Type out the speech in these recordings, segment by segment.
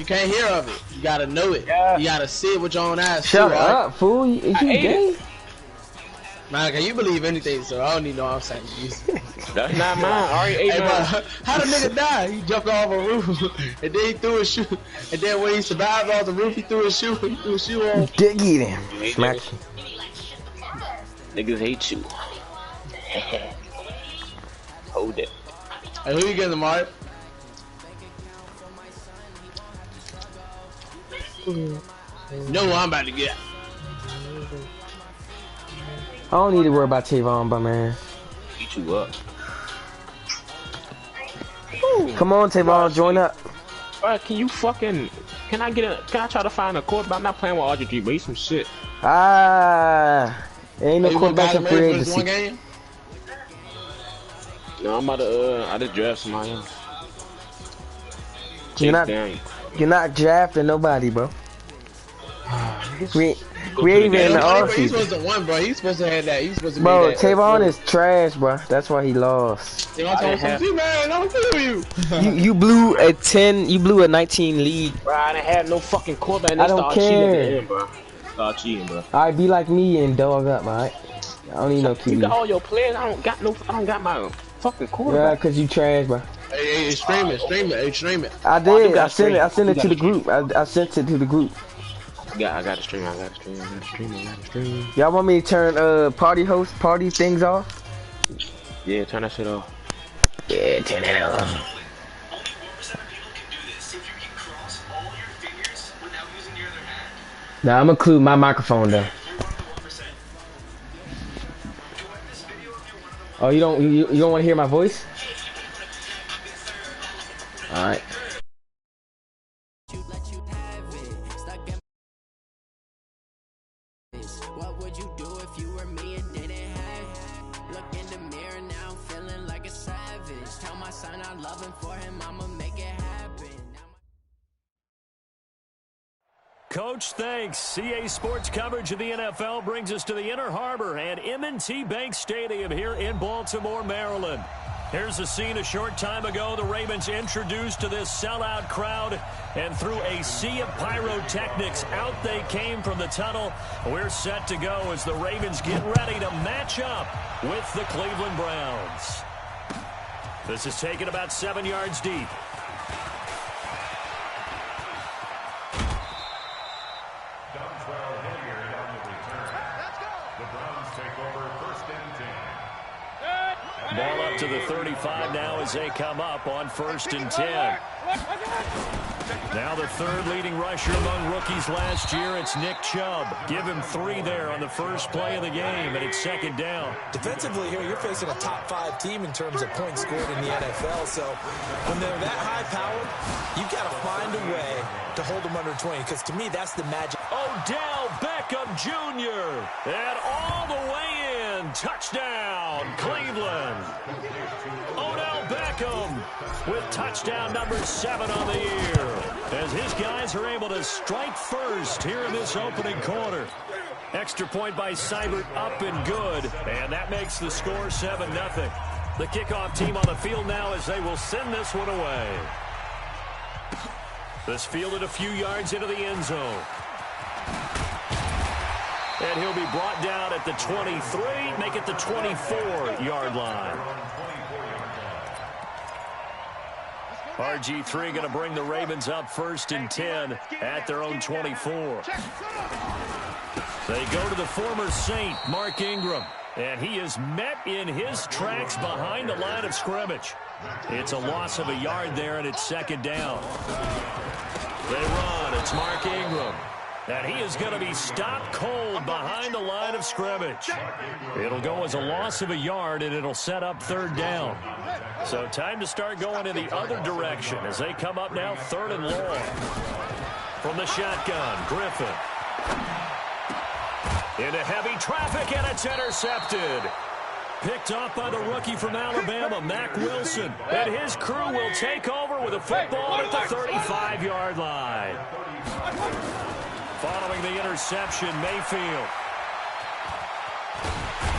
you can't hear of it. You gotta know it. Yeah. You gotta see it with your own eyes. Shut too, up, fool. Is you gay? Man, can you believe anything, so I don't even know what I'm saying. That's not mine. Already ate mine. How the nigga die? He jumped off a roof, and then he threw his shoe. And then when he survived off the roof, he threw his shoe. He threw his shoe on. Dick eat him. Smack. Niggas hate you. Hold it. Hey, who you getting, Mark? Know who I'm about to get. I don't need to worry about Tavon, but man. Beat you up. Come on, Tavon, join up. Can you fucking? Can I try to find a quarterback? I'm not playing with RG3, but he's some shit. Ain't no quarterback in free agency. No, I'm about to I just draft somebody else. You're not drafting nobody, bro. We ain't even in the offseason. He's supposed to win, bro. He's supposed to have that. He's supposed to be bro, that. Tavon is trash, bro. That's why he lost. Tavon told him, man, I'm gonna kill you. You blew a 10. You blew a 19 lead. Bro, I didn't have no fucking quarterback. I don't care. Start cheating, bro. Alright, be like me and dog up, alright. I don't need no QB. You got all your players. I don't got my fucking quarterback. Yeah, cause you trash, bro. Hey, stream it. I did. I sent it to the group. I sent it to the group. I got to stream. Y'all want me to turn party things off? Yeah, turn that shit off. Yeah, turn it off. Nah, I'm gonna include my microphone though. Oh, you don't want to hear my voice? All right. What would you do if you were me and didn't have? Look in the mirror now, I'm feeling like a savage. Tell my son I love him, for him I'ma make it happen. Coach, thanks. CA Sports coverage of the NFL brings us to the Inner Harbor and M&T Bank Stadium here in Baltimore, Maryland. Here's the scene a short time ago. The Ravens introduced to this sellout crowd, and through a sea of pyrotechnics, out they came from the tunnel. We're set to go as the Ravens get ready to match up with the Cleveland Browns. This is taken about 7 yards deep. Ball up to the 35 now as they come up on 1st and 10. Now the third leading rusher among rookies last year, it's Nick Chubb. Give him 3 there on the first play of the game, and it's 2nd down. Defensively here, you're facing a top 5 team in terms of points scored in the NFL. So when they're that high-powered, you've got to find a way to hold them under 20, because to me, that's the magic. Odell Beckham Jr. and all the way in. Touchdown, Cleveland. Odell Beckham with touchdown number 7 on the year, as his guys are able to strike first here in this opening quarter. Extra point by Seibert, up and good, and that makes the score 7-0. The kickoff team on the field now as they will send this one away. This fielded a few yards into the end zone. And he'll be brought down at the 23, make it the 24-yard line. RG3 going to bring the Ravens up 1st and 10 at their own 24. They go to the former Saint, Mark Ingram, and he is met in his tracks behind the line of scrimmage. It's a loss of a yard there, and it's 2nd down. They run. It's Mark Ingram. And he is going to be stopped cold behind the line of scrimmage. It'll go as a loss of a yard, and it'll set up 3rd down. So time to start going in the other direction as they come up now 3rd and long. From the shotgun, Griffin. Into heavy traffic, and it's intercepted. Picked off by the rookie from Alabama, Mack Wilson. And his crew will take over with a football at the 35-yard line. Following the interception, Mayfield.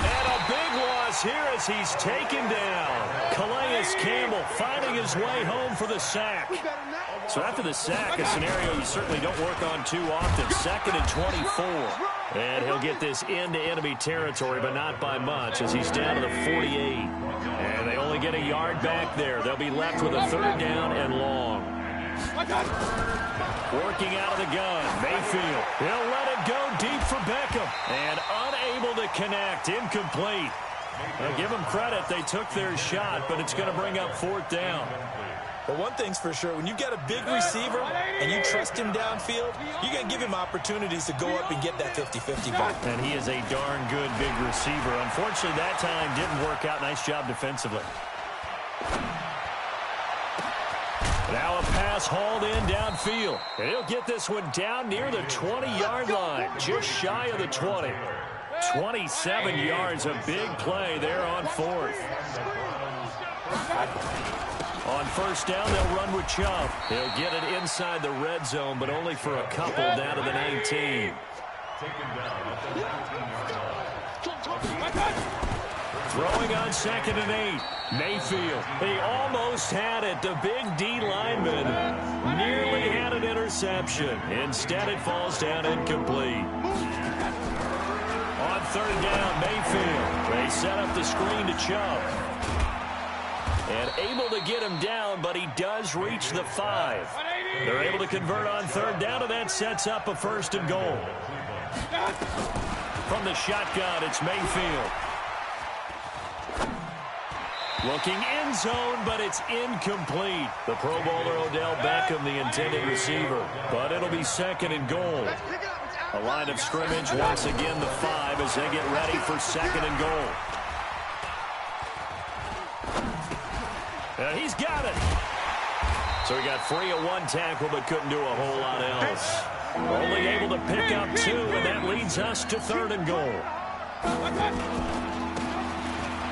And a big loss is here as he's taken down. Calais Campbell finding his way home for the sack. So after the sack, a scenario you certainly don't work on too often. 2nd and 24. And he'll get this into enemy territory, but not by much as he's down to the 48. And they only get a yard back there. They'll be left with a 3rd down and long. Working out of the gun, Mayfield. He'll let it go deep for Beckham. And unable to connect, incomplete. Now give them credit, they took their shot, but it's going to bring up 4th down. But one thing's for sure, when you've got a big receiver and you trust him downfield, you're going to give him opportunities to go up and get that 50-50 ball. And he is a darn good big receiver. Unfortunately, that time didn't work out. Nice job defensively. Now a pass hauled in downfield. And he'll get this one down near the 20-yard line, just shy of the 20. 27 yards, a big play there on 4th. On 1st down, they'll run with Chubb. He'll get it inside the red zone, but only for a couple down to the 19. Throwing on 2nd and 8. Mayfield. He almost had it. The big D lineman nearly had an interception. Instead, it falls down incomplete. On 3rd down, Mayfield. They set up the screen to Chubb. And able to get him down, but he does reach the 5. They're able to convert on 3rd down, and that sets up a 1st and goal. From the shotgun, it's Mayfield. Looking end zone, but it's incomplete. The Pro Bowler Odell Beckham, the intended receiver. But it'll be 2nd and goal. A line of scrimmage, once again the 5 as they get ready for 2nd and goal. He's got it. So he got free of 1 tackle, but couldn't do a whole lot else. Only able to pick up 2, and that leads us to 3rd and goal.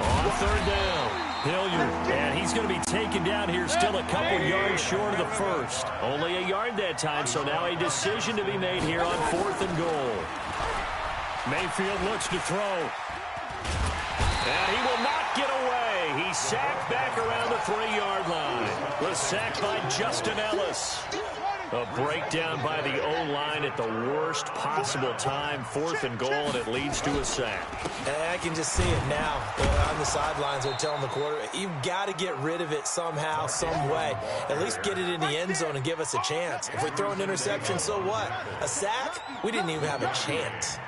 On 3rd down, Hilliard. And he's going to be taken down here still a couple yards short of the 1st. Only a yard that time, so now a decision to be made here on 4th and goal. Mayfield looks to throw. And he will not get away. He's sacked back around the 3-yard line. The sack by Justin Ellis. A breakdown by the O-line at the worst possible time. 4th and goal, and it leads to a sack. And I can just see it now. On the sidelines, they're telling the quarterback, you've got to get rid of it somehow, some way. At least get it in the end zone and give us a chance. If we throw an interception, so what? A sack? We didn't even have a chance.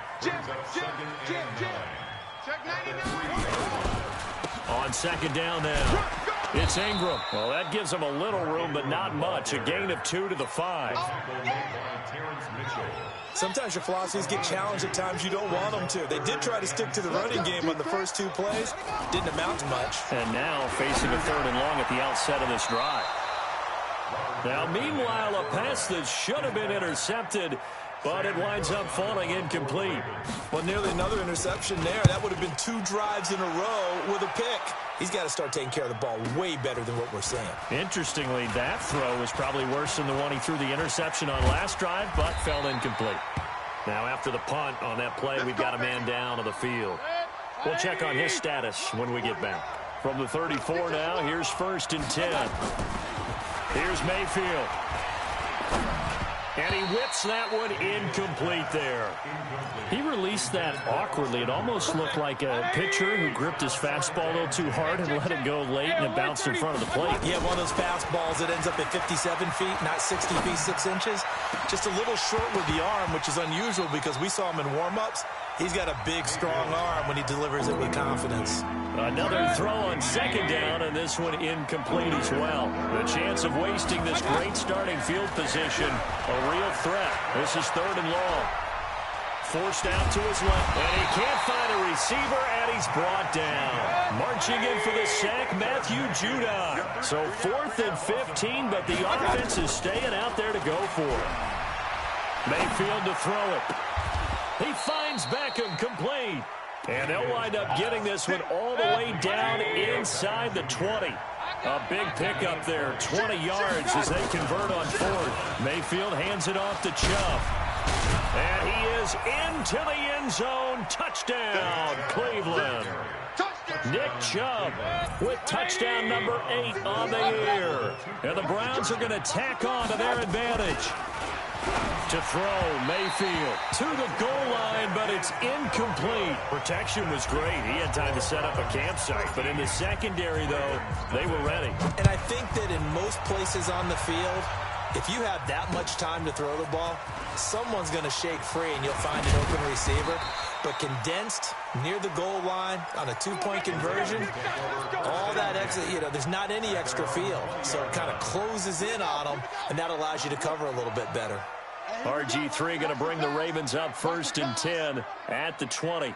On 2nd down now, it's Ingram. Well, that gives them a little room, but not much. A gain of 2 to the 5. Sometimes your philosophies get challenged at times you don't want them to. They did try to stick to the running game on the first 2 plays. Didn't amount to much. And now facing a 3rd and long at the outset of this drive. Now, meanwhile, a pass that should have been intercepted, but it winds up falling incomplete. Well, nearly another interception there. That would have been 2 drives in a row with a pick. He's got to start taking care of the ball way better than what we're seeing. Interestingly, that throw was probably worse than the one he threw the interception on last drive, but fell incomplete. Now, after the punt on that play, we've got a man down on the field. We'll check on his status when we get back. From the 34 now, here's 1st and 10. Here's Mayfield. And he whips that one incomplete there. He released that awkwardly. It almost looked like a pitcher who gripped his fastball a little too hard and let it go late, and it bounced in front of the plate. Yeah, one of those fastballs that ends up at 57 feet, not 60 feet, 6 inches. Just a little short with the arm, which is unusual because we saw him in warm-ups. He's got a big, strong arm when he delivers it with confidence. Another throw on 2nd down, and this one incomplete as well. The chance of wasting this great starting field position, a real threat. This is 3rd and long. Forced out to his left, and he can't find a receiver, and he's brought down. Marching in for the sack, Matthew Judon. So 4th and 15, but the offense is staying out there to go for it. Mayfield to throw it. He finds Beckham complete. And they'll wind up getting this one all the way down inside the 20. A big pickup there, 20 yards as they convert on 4th. Mayfield hands it off to Chubb. And he is into the end zone. Touchdown, Cleveland. Nick Chubb with touchdown number 8 on the year. And the Browns are going to tack on to their advantage. To throw, Mayfield to the goal line, but it's incomplete. Protection was great. He had time to set up a campsite, but in the secondary, though, they were ready. And I think that in most places on the field, if you have that much time to throw the ball, someone's going to shake free and you'll find an open receiver. But condensed near the goal line on a 2-point conversion, all that extra, there's not any extra field. So it kind of closes in on them, and that allows you to cover a little bit better. RG3 going to bring the Ravens up 1st and 10 at the 20.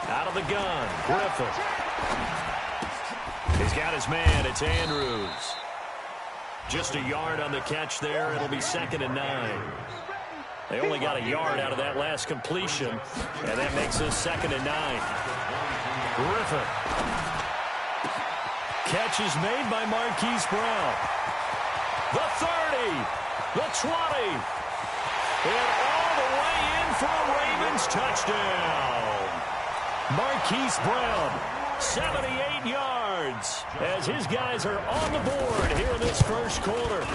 Out of the gun, Griffin. He's got his man. It's Andrews. Just a yard on the catch there. It'll be 2nd and 9. They only got a yard out of that last completion, and that makes us 2nd and 9. Griffin. Catch is made by Marquise Brown. The 30, the 20, and all the way in for a Ravens touchdown. Marquise Brown, 78 yards, as his guys are on the board here in this first quarter.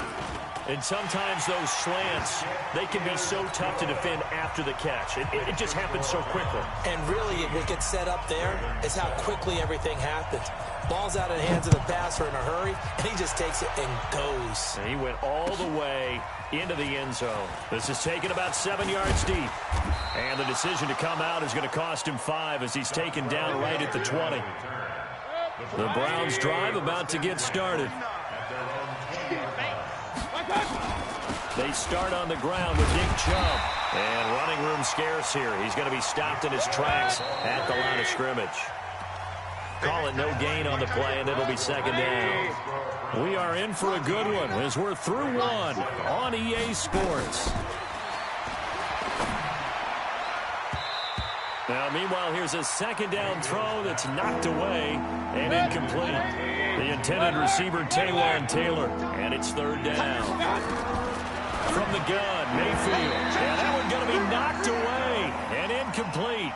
And sometimes those slants, they can be so tough to defend after the catch. It just happens so quickly. And really, what gets set up there is how quickly everything happens. Ball's out of the hands of the passer in a hurry, and he just takes it and goes. And he went all the way into the end zone. This is taken about 7 yards deep. And the decision to come out is going to cost him 5 as he's taken down right at the 20. The Browns drive about to get started. They start on the ground with Nick Chubb. And running room scarce here. He's going to be stopped in his tracks at the line of scrimmage. Call it no gain on the play, and it'll be 2nd down. We are in for a good one as we're through one on EA Sports. Now, meanwhile, here's a 2nd down throw that's knocked away and incomplete. The intended receiver, Taylor, and it's 3rd down. From the gun, Mayfield. And that one going to be knocked away and incomplete.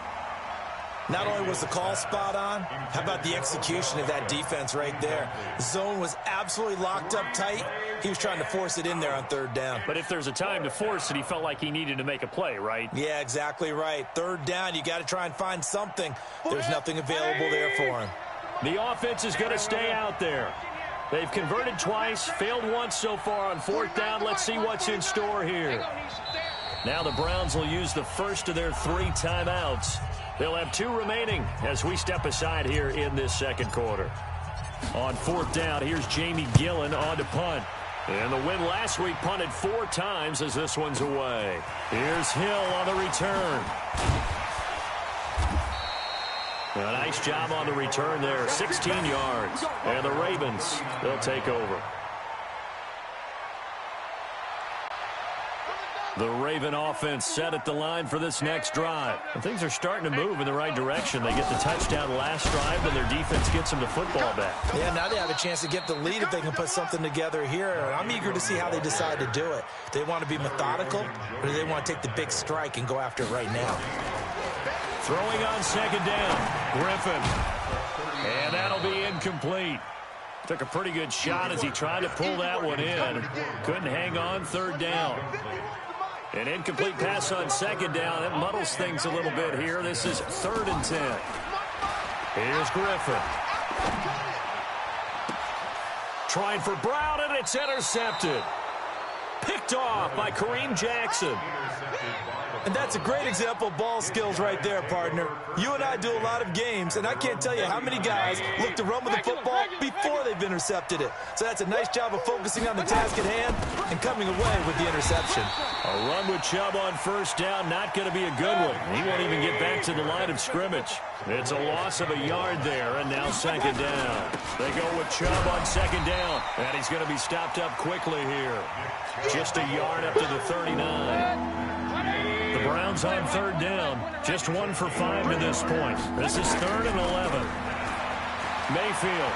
Not only was the call spot on, how about the execution of that defense right there? The zone was absolutely locked up tight. He was trying to force it in there on 3rd down. But if there's a time to force it, he felt like he needed to make a play, right? Yeah, exactly right. 3rd down, you got to try and find something. There's nothing available there for him. The offense is going to stay out there. They've converted twice, failed once so far on 4th down. Let's see what's in store here. Now the Browns will use the first of their 3 timeouts. They'll have 2 remaining as we step aside here in this 2nd quarter. On 4th down, here's Jamie Gillen on to punt. And the win last week punted 4 times as this one's away. Here's Hill on the return. A nice job on the return there, 16 yards. And the Ravens, they'll take over. The Raven offense set at the line for this next drive. And things are starting to move in the right direction. They get the touchdown last drive, and their defense gets them the football back. Yeah, now they have a chance to get the lead if they can put something together here. And I'm eager to see how they decide to do it. Do they want to be methodical, or do they want to take the big strike and go after it right now? Throwing on 2nd down, Griffin. And that'll be incomplete. Took a pretty good shot as he tried to pull that one in. Couldn't hang on, 3rd down. An incomplete pass on 2nd down. It muddles things a little bit here. This is 3rd and 10. Here's Griffin. Trying for Brown, and it's intercepted. Picked off by Kareem Jackson. And that's a great example of ball skills right there, partner. You and I do a lot of games, and I can't tell you how many guys look to run with the football before they've intercepted it. So that's a nice job of focusing on the task at hand and coming away with the interception. A run with Chubb on 1st down, not going to be a good one. He won't even get back to the line of scrimmage. It's a loss of a yard there, and now 2nd down. They go with Chubb on 2nd down, and he's going to be stopped up quickly here. Just a yard up to the 39. The Browns on 3rd down, just 1 for 5 to this point. This is 3rd and 11. Mayfield.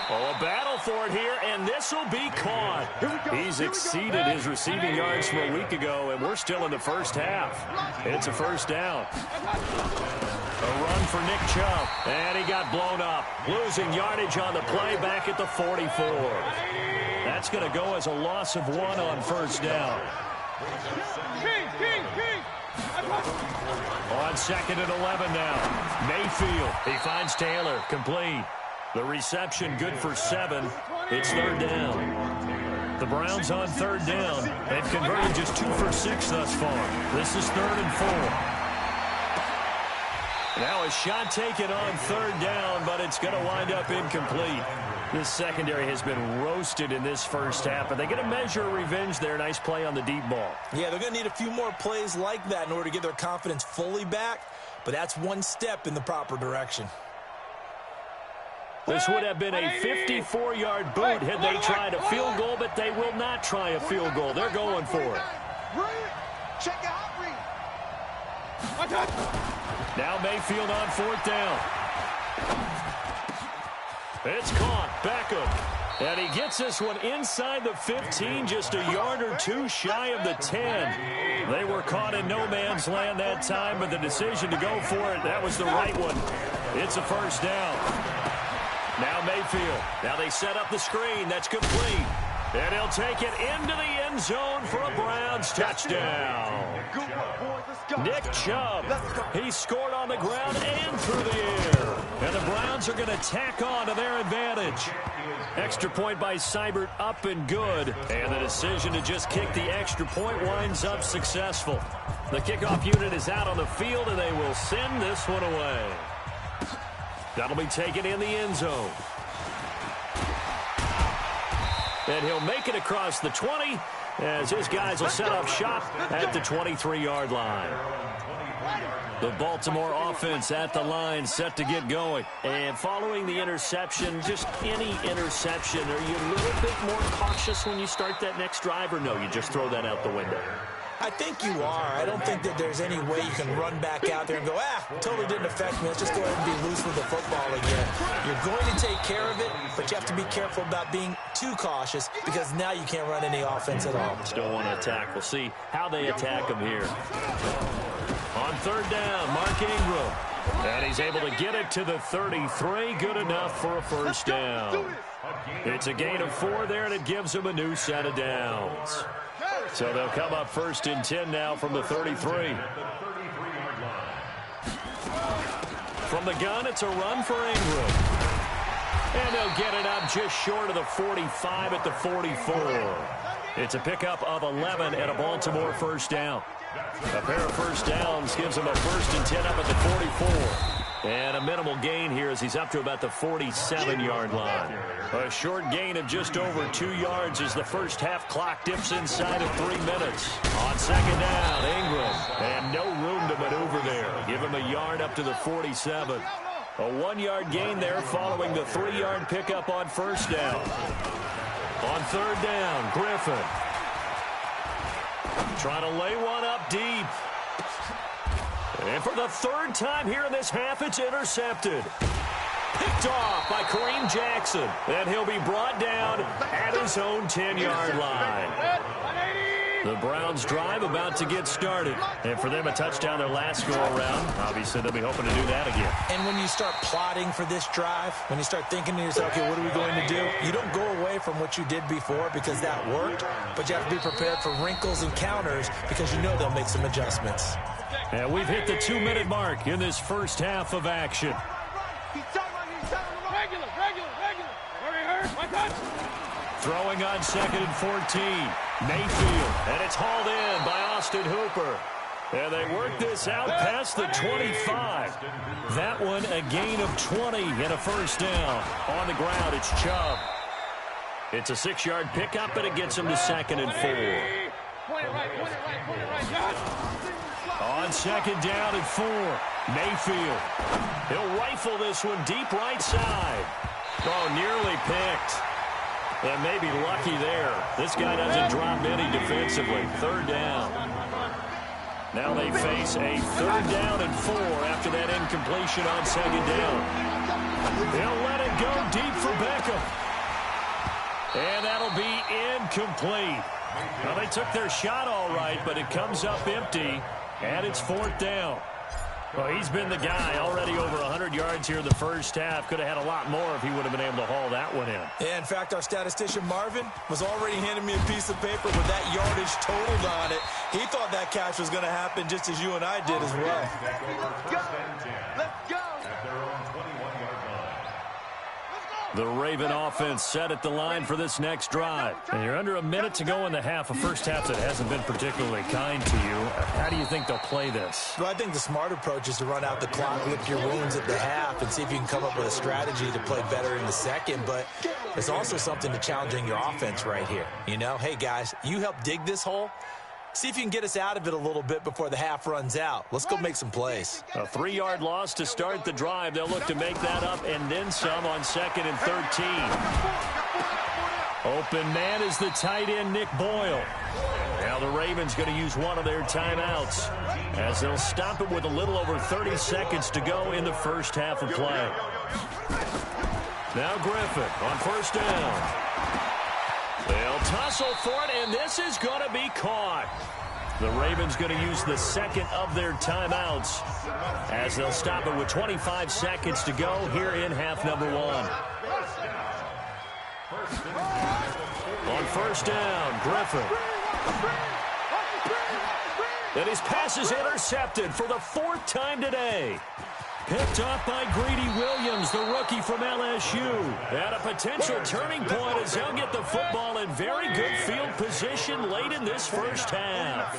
Oh, a battle for it here, and this will be caught. He's exceeded his receiving yards from a week ago, and we're still in the first half. It's a first down. A run for Nick Chubb, and he got blown up. Losing yardage on the play back at the 44. That's going to go as a loss of 1 on first down. On 2nd and 11 now. Mayfield, he finds Taylor, complete. The reception good for 7. It's 3rd down. The Browns on 3rd down. They've converted just 2 for 6 thus far. This is 3rd and 4. Now a shot taken on 3rd down, but it's going to wind up incomplete. This secondary has been roasted in this first half, but they get a measure of revenge there. Nice play on the deep ball. Yeah, they're going to need a few more plays like that in order to get their confidence fully back, but that's one step in the proper direction. This would have been a 54-yard boot had they tried a field goal, but they will not try a field goal. They're going for it. Check out. Now Mayfield on 4th down. It's caught. Beckham. And he gets this one inside the 15, just a yard or 2 shy of the 10. They were caught in no man's land that time, but the decision to go for it, that was the right one. It's a first down. Now Mayfield. Now they set up the screen. That's complete. And he'll take it into the end zone for a Browns touchdown. Nick Chubb. He scored on the ground and through the air. And the Browns are going to tack on to their advantage. Extra point by Seibert, up and good. And the decision to just kick the extra point winds up successful. The kickoff unit is out on the field, and they will send this one away. That'll be taken in the end zone. And he'll make it across the 20 as his guys will set up shop at the 23-yard line. The Baltimore offense at the line set to get going. And following the interception, just any interception, are you a little bit more cautious when you start that next drive, or no, you just throw that out the window? I think you are. I don't think that there's any way you can run back out there and go, totally didn't affect me. Let's just go ahead and be loose with the football again. You're going to take care of it, but you have to be careful about being too cautious because now you can't run any offense at all. Still want to attack. We'll see how they attack him here. On 3rd down, Mark Ingram. And he's able to get it to the 33. Good enough for a first down. It's a gain of 4 there, and it gives him a new set of downs. So they'll come up 1st and 10 now from the 33. From the gun, it's a run for Ingram. And they'll get it up just short of the 45 at the 44. It's a pickup of 11 and a Baltimore first down. A pair of first downs gives him a 1st and 10 up at the 44. And a minimal gain here as he's up to about the 47-yard line. A short gain of just over 2 yards as the first half clock dips inside of 3 minutes. On 2nd down, Ingram. And no room to maneuver there. Give him a yard up to the 47. A 1-yard gain there following the 3-yard pickup on first down. On 3rd down, Griffin. Trying to lay one up deep. And for the 3rd time here in this half, it's intercepted. Picked off by Kareem Jackson. And he'll be brought down at his own 10-yard line. The Browns drive about to get started. And for them, a touchdown their last go-around. Obviously, they'll be hoping to do that again. And when you start plotting for this drive, when you start thinking to yourself, okay, what are we going to do? You don't go away from what you did before because that worked, but you have to be prepared for wrinkles and counters because you know they'll make some adjustments. And we've hit the 2-minute mark in this first half of action. Throwing on 2nd and 14. Mayfield, and it's hauled in by Austin Hooper. And they work this out past the 25. That one a gain of 20 and a first down. On the ground, it's Chubb. It's a 6-yard pickup, and it gets him to 2nd and 4. On 2nd down and 4, Mayfield. He'll rifle this one deep right side. Oh, nearly picked. And maybe lucky there. This guy doesn't drop any defensively. 3rd down. Now they face a 3rd down and 4 after that incompletion on 2nd down. They'll let it go deep for Beckham. And that'll be incomplete. Well, they took their shot all right, but it comes up empty, and it's 4th down. Well, he's been the guy, already over 100 yards here in the first half. Could have had a lot more if he would have been able to haul that one in. Yeah, in fact, our statistician Marvin was already handing me a piece of paper with that yardage totaled on it. He thought that catch was going to happen just as you and I did as well. Let's go. Let's go. The Raven offense set at the line for this next drive. And you're under a minute to go in the half, a first half that hasn't been particularly kind to you. How do you think they'll play this? Well, I think the smart approach is to run out the clock, lick your wounds at the half, and see if you can come up with a strategy to play better in the second. But there's also something to challenging your offense right here. You know, hey, guys, you help dig this hole. See if you can get us out of it a little bit before the half runs out. Let's go make some plays. A 3-yard loss to start the drive. They'll look to make that up and then some on 2nd and 13. Open man is the tight end, Nick Boyle. Now the Ravens going to use one of their timeouts as they'll stop it with a little over 30 seconds to go in the first half of play. Now Griffin on 1st down. They'll tussle for it, and this is going to be caught. The Ravens going to use the second of their timeouts as they'll stop it with 25 seconds to go here in half number 1. On 1st down, Griffin. And his pass is intercepted for the 4th time today. Picked off by Greedy Williams, the rookie from LSU. At a potential turning point as he'll get the football in very good field position late in this first half.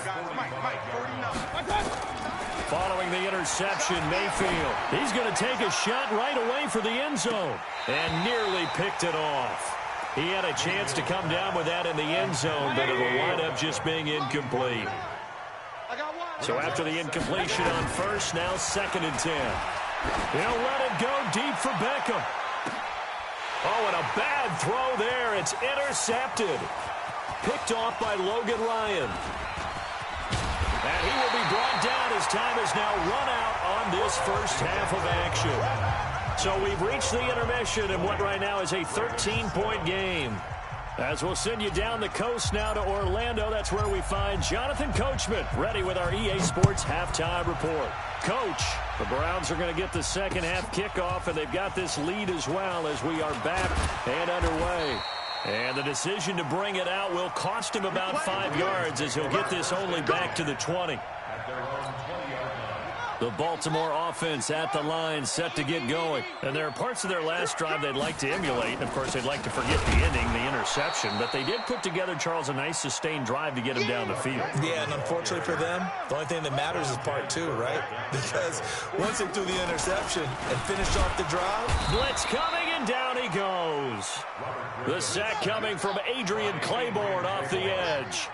Following the interception, Mayfield. He's going to take a shot right away for the end zone and nearly picked it off. He had a chance to come down with that in the end zone, but it'll wind up just being incomplete. So after the incompletion on 1st, now 2nd and 10. He'll let it go deep for Beckham. Oh, and a bad throw there. It's intercepted. Picked off by Logan Ryan. And he will be brought down as time is now run out on this first half of action. So we've reached the intermission in what right now is a 13-point game. As we'll send you down the coast now to Orlando, that's where we find Jonathan Coachman ready with our EA Sports halftime report. Coach, the Browns are going to get the second half kickoff, and they've got this lead as well as we are back and underway. And the decision to bring it out will cost him about 5 yards as he'll get this only back to the 20. The Baltimore offense at the line, set to get going. And there are parts of their last drive they'd like to emulate. And, of course, they'd like to forget the ending, the interception. But they did put together, Charles, a nice sustained drive to get him down the field. Yeah, and unfortunately for them, the only thing that matters is part 2, right? Because once they threw the interception and finished off the drive. Blitz coming, and down he goes. The sack coming from Adrian Claiborne off the edge.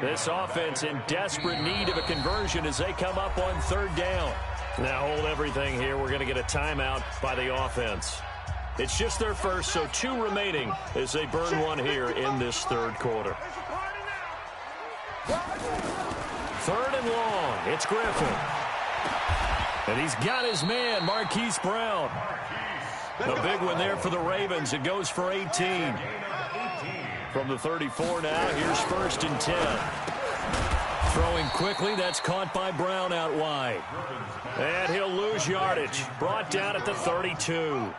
This offense in desperate need of a conversion as they come up on 3rd down. Now hold everything here. We're going to get a timeout by the offense. It's just their first, so 2 remaining as they burn one here in this 3rd quarter. 3rd and long. It's Griffin. And he's got his man, Marquise Brown. A big one there for the Ravens. It goes for 18. From the 34 now, here's 1st and 10. Throwing quickly, that's caught by Brown out wide. And he'll lose yardage. Brought down at the 32.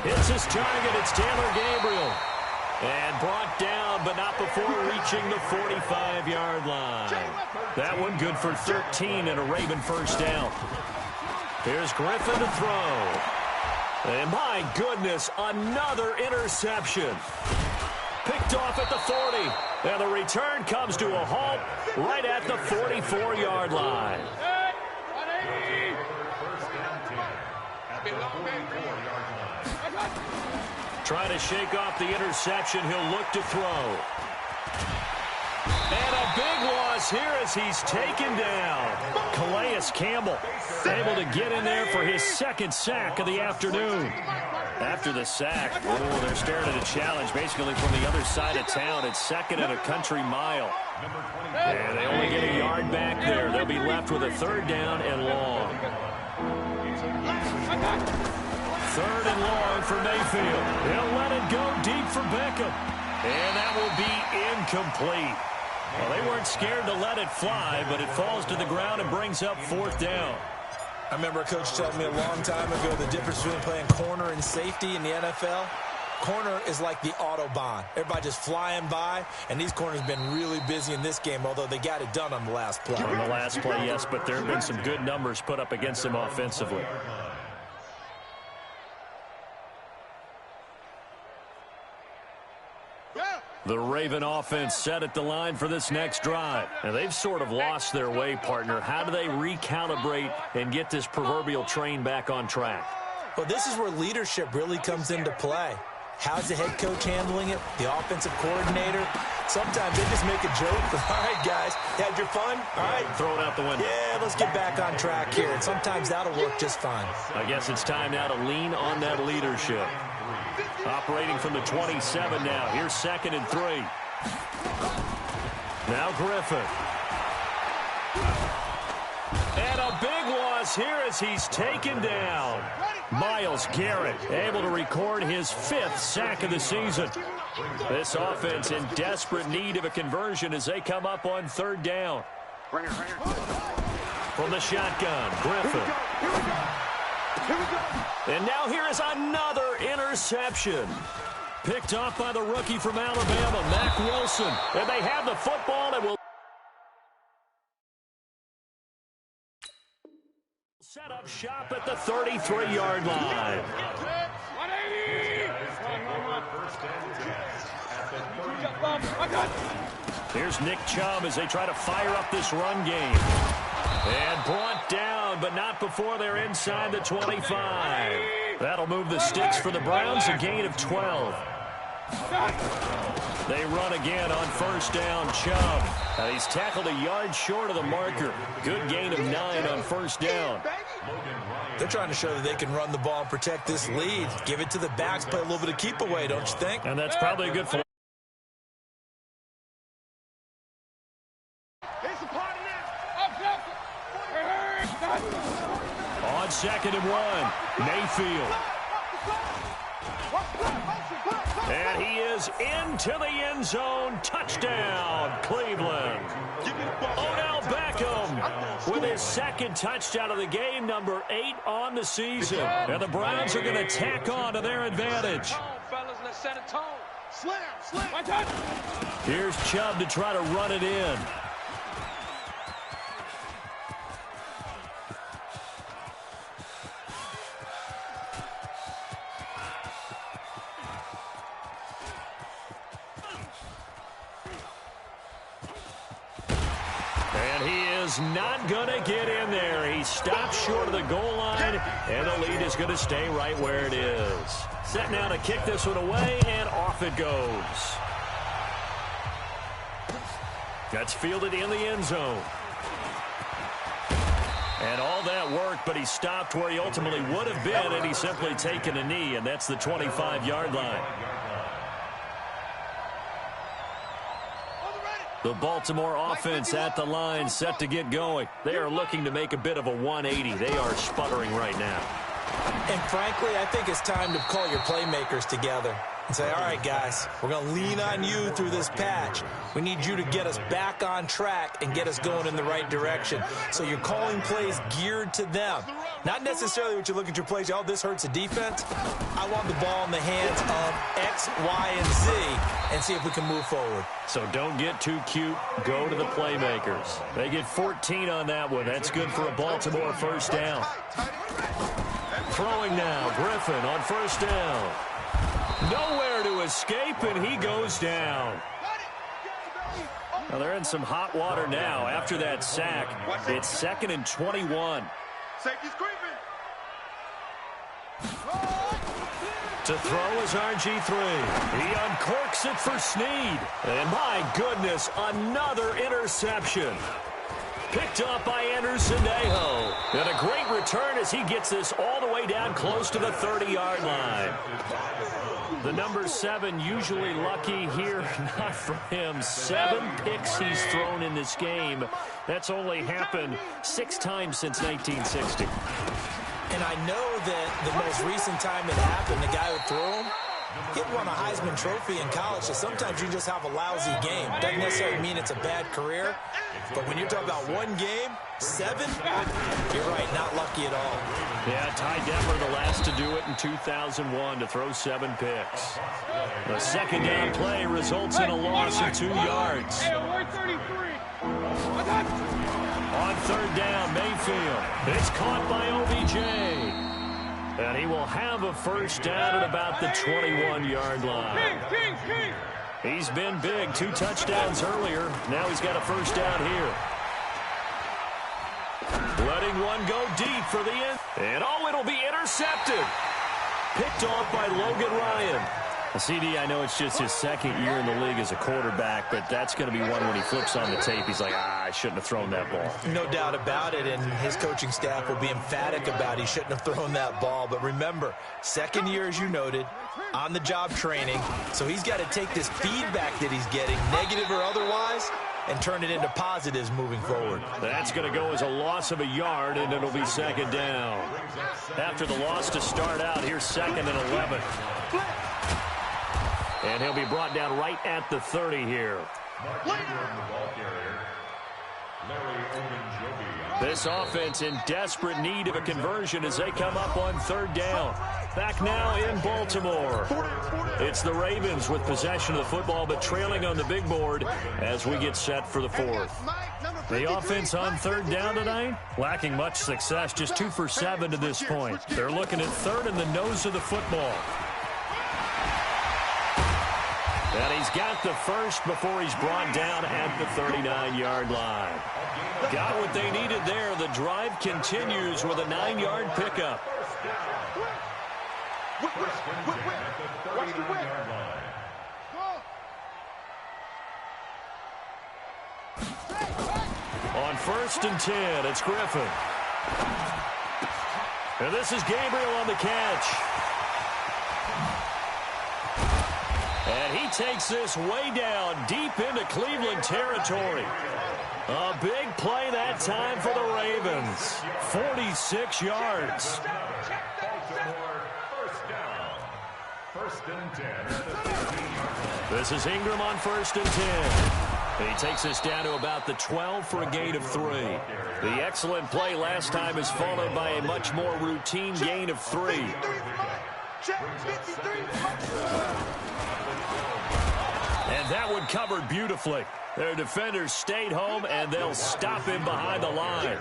Hits his target, it's Taylor Gabriel. And brought down, but not before reaching the 45-yard line. That one good for 13 and a Raven first down. Here's Griffin to throw. And my goodness, another interception. Picked off at the 40. And the return comes to a halt right at the 44-yard line. Trying to shake off the interception. He'll look to throw. And a big loss here as he's taken down. Calais Campbell able to get in there for his 2nd sack of the afternoon. After the sack, they're staring at a challenge basically from the other side of town. It's 2nd and a country mile. And they only get a yard back there. They'll be left with a 3rd down and long. Third and long for Mayfield. He'll let it go deep for Beckham. And that will be incomplete. Well, they weren't scared to let it fly, but it falls to the ground and brings up fourth down. I remember a coach telling me a long time ago the difference between playing corner and safety in the NFL. Corner is like the Autobahn. Everybody just flying by, and these corners have been really busy in this game, although they got it done on the last play. On the last play, yes, but there have been some good numbers put up against them offensively. The Raven offense set at the line for this next drive. And they've sort of lost their way, partner. How do they recalibrate and get this proverbial train back on track? Well, this is where leadership really comes into play. How's the head coach handling it? The offensive coordinator? Sometimes they just make a joke. All right, guys, had your fun? All right. Throw it out the window. Yeah, let's get back on track here. And sometimes that'll work just fine. I guess it's time now to lean on that leadership. Operating from the 27 now. Here's 2nd and 3. Now Griffin. And a big loss here as he's taken down. Myles Garrett able to record his 5th sack of the season. This offense in desperate need of a conversion as they come up on 3rd down. From the shotgun, Griffin. And now here is another interception. Picked off by the rookie from Alabama, Mack Wilson. And they have the football and will set up shop at the 33-yard line. Here's Nick Chubb as they try to fire up this run game. And brought down, but not before they're inside the 25. That'll move the sticks for the Browns, a gain of 12. They run again on 1st down, Chubb. He's tackled a yard short of the marker. Good gain of 9 on 1st down. They're trying to show that they can run the ball and protect this lead. Give it to the backs, play a little bit of keep away, don't you think? And that's probably a good for. On 2nd and 1, Mayfield. And he is into the end zone. Touchdown, Cleveland. Odell Beckham with his 2nd touchdown of the game, number 8 on the season. And the Browns are going to tack on to their advantage. Here's Chubb to try to run it in. Not going to get in there. He stopped short of the goal line, and the lead is going to stay right where it is. Set now to kick this one away, and off it goes. That's fielded in the end zone. And all that worked, but he stopped where he ultimately would have been, and he's simply taken a knee, and that's the 25-yard line. The Baltimore offense at the line, set to get going. They are looking to make a bit of a 180. They are sputtering right now. And frankly, I think it's time to call your playmakers together and say, all right, guys, we're going to lean on you through this patch. We need you to get us back on track and get us going in the right direction. So you're calling plays geared to them. Not necessarily what you look at your plays, oh, this hurts the defense. I want the ball in the hands of X, Y, and Z and see if we can move forward. So don't get too cute. Go to the playmakers. They get 14 on that one. That's good for a Baltimore 1st down. Throwing now, Griffin on 1st down. Nowhere to escape, and he goes down. Well, they're in some hot water now. After that sack, it's 2nd and 21. Safety's creeping. To throw is RG3. He uncorks it for Snead. And my goodness, another interception. Picked up by Anderson Aho. And a great return as he gets this all the way down close to the 30-yard line. The number 7 usually lucky here, not for him. 7 picks he's thrown in this game. That's only happened 6 times since 1960. And I know that the most recent time it happened, the guy who threw him, he'd won a Heisman Trophy in college, so sometimes you just have a lousy game. Doesn't necessarily mean it's a bad career, but when you're talking about one game, 7, you're right, not lucky at all. Yeah, Ty Detmer, the last to do it in 2001, to throw 7 picks. The second down play results in a loss of 2 yards. On third down, Mayfield. It's caught by OBJ. And he will have a first down at about the 21-yard line. He's been big. 2 touchdowns earlier. Now he's got a first down here. Letting one go deep for the end. And oh, it'll be intercepted. Picked off by Logan Ryan. CD, I know it's just his second year in the league as a quarterback, but that's going to be one when he flips on the tape. He's like, I shouldn't have thrown that ball. No doubt about it, and his coaching staff will be emphatic about he shouldn't have thrown that ball. But remember, second year, as you noted, on-the-job training, so he's got to take this feedback that he's getting, negative or otherwise, and turn it into positives moving forward. That's going to go as a loss of a yard, and it'll be second down. After the loss to start out, here's 2nd and 11. And he'll be brought down right at the 30 here. This offense in desperate need of a conversion as they come up on third down. Back now in Baltimore. It's the Ravens with possession of the football, but trailing on the big board as we get set for the 4th. The offense on third down tonight, lacking much success, just 2 for 7 to this point. They're looking at third in the nose of the football. And he's got the first before he's brought down at the 39-yard line. Got what they needed there. The drive continues with a 9-yard pickup. On 1st and 10, it's Griffin. And this is Gabriel on the catch. And he takes this way down deep into Cleveland territory. A big play that time for the Ravens. 46 yards. This is Ingram on 1st and 10. He takes us down to about the 12 for a gain of 3. The excellent play last time is followed by a much more routine gain of 3. And that one covered beautifully. Their defenders stayed home, and they'll stop him behind the line.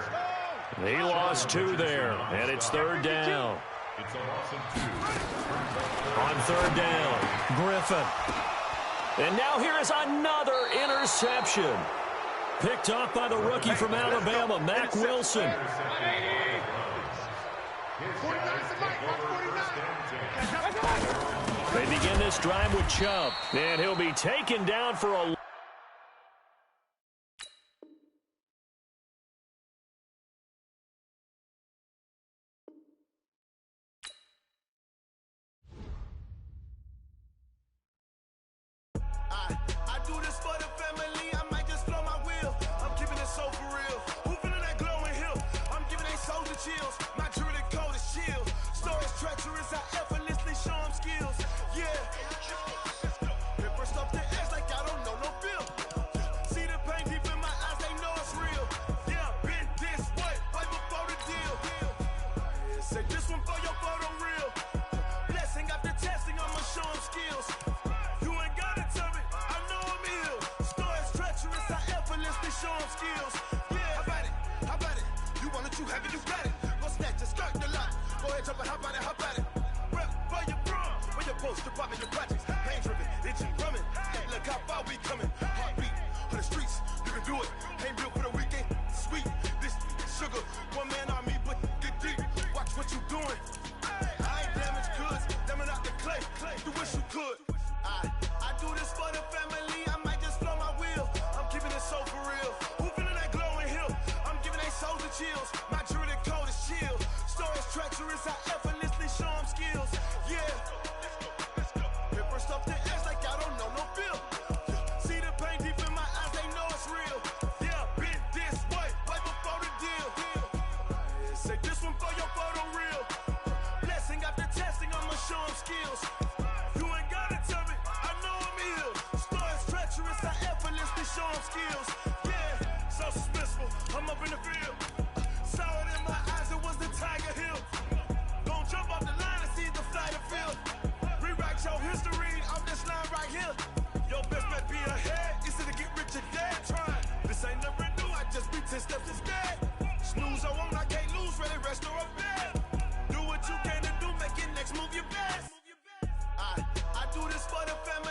He lost 2 there, and it's third down. On third down, Griffin. And now here is another interception. Picked off by the rookie from Alabama, Mack Wilson. They begin this drive with Chubb, and he'll be taken down for a... I do this for the family, I might just blow my wheel. I'm keeping it so for real. Who feeling that glowing hill? I'm giving they soldier chills. My jewelry cold as shield. Stories treacherous, I effortlessly show them skills. Yeah. Paper stuff the edge like I don't know no feel. See the pain deep in my eyes, they know it's real. Yeah, been this way, way before the deal. Say this one for your photo real. Blessing after testing, I'ma show them skills. You ain't gotta tell me, I know I'm ill. Stories treacherous, I effortlessly show them skills. Yeah, how about it? You want it, you have it, you got it. Go snatch it, skirt the lot. Go ahead, jump it, how about it? Rep for your bro, where your post, your pop, and your projects. Pain driven, itching, drumming. Look how far we coming. Heartbeat for the streets, you can do it. Ain't built for the weekend, sweet. This sugar, one man army, but get deep. Watch what you doing. I ain't damaged goods, damn it out the clay. You wish you could. I do this for the family, I might just blow my wheel. I'm keeping it so for real. Who feeling that glowing hill? I'm giving they soldier chills. My jewelry cold as chill. Stories treacherous, I effortlessly show them skills. Yeah. Paper stuff the edge like I don't know no feel. See the pain deep in my eyes, they know it's real. Yeah. I'm up in the field. Saw it in my eyes, it was the Tiger Hill. Gon' jump off the line and see the flight of field. Rewrite your history off this line right here. Your best bet be ahead, easy to get rich or dead trying. This ain't never new, I just be 10 steps instead. Snooze, I won't, I can't lose, ready, rest or a bed. Do what you can to do, make your next move your best. I do this for the family.